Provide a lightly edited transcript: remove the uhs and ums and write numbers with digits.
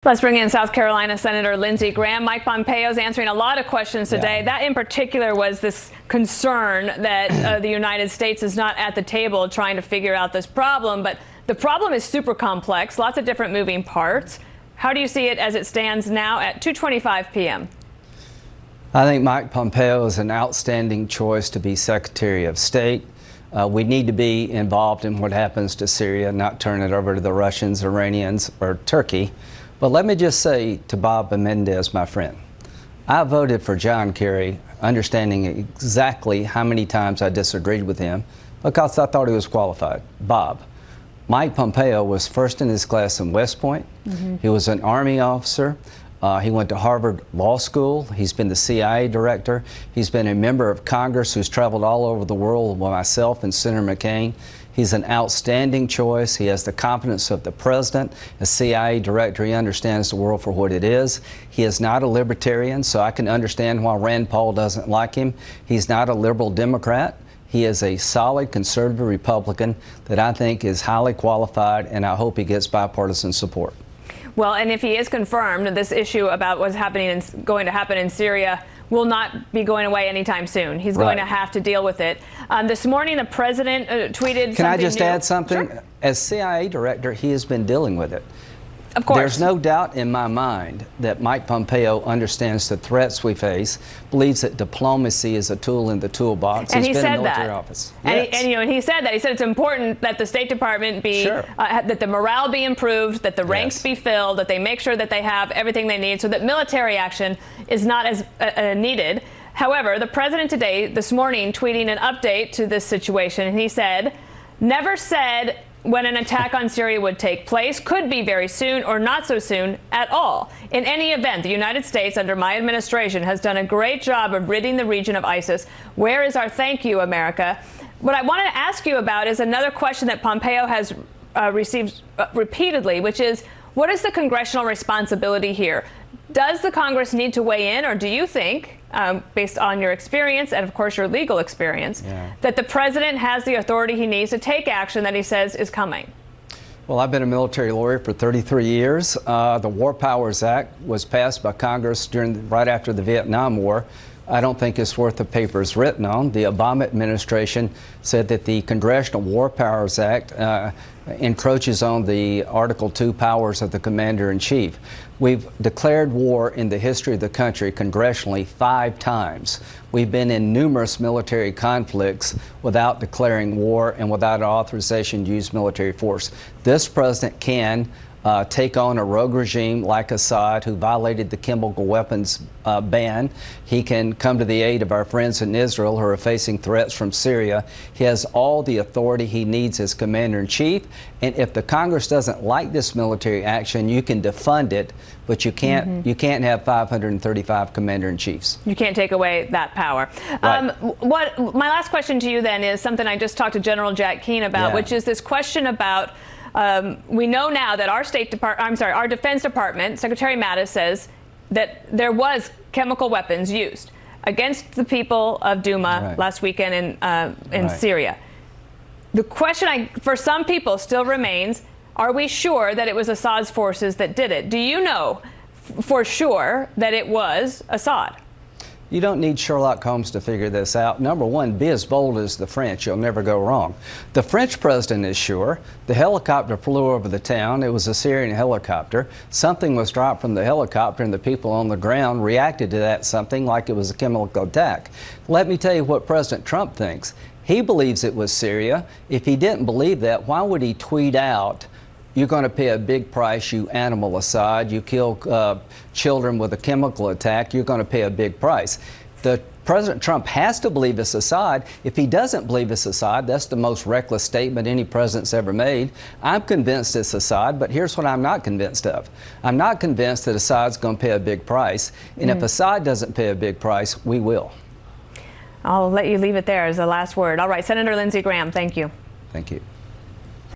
Let's bring in South Carolina Senator Lindsey Graham. Mike Pompeo is answering a lot of questions today. That in particular was this concern that the United States is not at the table trying to figure out this problem. But the problem is super complex, lots of different moving parts. How do you see it as it stands now at 2:25 p.m.? I think Mike Pompeo is an outstanding choice to be Secretary of State. We need to be involved in what happens to Syria, not turn it over to the Russians, Iranians, or Turkey. But let me just say to Bob Menendez, my friend, I voted for John Kerry, understanding exactly how many times I disagreed with him because I thought he was qualified. Bob, Mike Pompeo was first in his class in West Point. He was an Army officer. He went to Harvard Law School. He's been the CIA director. He's been a member of Congress who's traveled all over the world with myself and Senator McCain. He's an outstanding choice. He has the competence of the president. As CIA director, he understands the world for what it is. He is not a libertarian, so I can understand why Rand Paul doesn't like him. He's not a liberal Democrat. He is a solid conservative Republican that I think is highly qualified, and I hope he gets bipartisan support. Well, and if he is confirmed, this issue about what's happening and going to happen in Syria will not be going away anytime soon. He's going to have to deal with it. This morning, the president tweeted. Can I just add something? Sure. As CIA director, he has been dealing with it. Of course. There's no doubt in my mind that Mike Pompeo understands the threats we face, believes that diplomacy is a tool in the toolbox. And He's he been said in military that. office. And, he said that. He said it's important that the State Department be, that the morale be improved, that the ranks be filled, that they make sure that they have everything they need so that military action is not as needed. However, the president this morning, tweeting an update to this situation, and he said, never said when an attack on Syria would take place, could be very soon or not so soon at all. In any event, the United States under my administration has done a great job of ridding the region of ISIS. Where is our thank you, America? What I wanted to ask you about is another question that Pompeo has received repeatedly, which is, what is the congressional responsibility here? Does the Congress need to weigh in, or do you think, based on your experience and, of course, your legal experience, that the president has the authority he needs to take action that he says is coming? Well, I've been a military lawyer for 33 years. The War Powers Act was passed by Congress right after the Vietnam War. I don't think it's worth the paper it's written on. The Obama administration said that the Congressional War Powers Act encroaches on the Article 2 powers of the Commander-in-Chief. We've declared war in the history of the country congressionally 5 times. We've been in numerous military conflicts without declaring war and without authorization to use military force. This president can take on a rogue regime like Assad, who violated the chemical weapons ban. He can come to the aid of our friends in Israel who are facing threats from Syria. He has all the authority he needs as commander-in-chief. And if the Congress doesn't like this military action, you can defund it, but you can't have 535 commander-in-chiefs. You can't take away that power. My last question to you then is something I just talked to General Jack Keane about, which is this question about we know now that our our Defense Department, Secretary Mattis says that there was chemical weapons used against the people of Douma last weekend in Syria. The question for some people still remains, are we sure that it was Assad's forces that did it? Do you know for sure that it was Assad? You don't need Sherlock Holmes to figure this out. Number one, be as bold as the French. You'll never go wrong. The French president is sure. The helicopter flew over the town. It was a Syrian helicopter. Something was dropped from the helicopter, and the people on the ground reacted to that something like it was a chemical attack. Let me tell you what President Trump thinks. He believes it was Syria. If he didn't believe that, why would he tweet out, "You're going to pay a big price, you animal, Assad. You kill children with a chemical attack. You're going to pay a big price"? President Trump has to believe it's Assad. If he doesn't believe it's Assad, that's the most reckless statement any president's ever made. I'm convinced it's Assad, but here's what I'm not convinced of. I'm not convinced that Assad's going to pay a big price. And if Assad doesn't pay a big price, we will. I'll let you leave it there as the last word. All right, Senator Lindsey Graham, thank you. Thank you.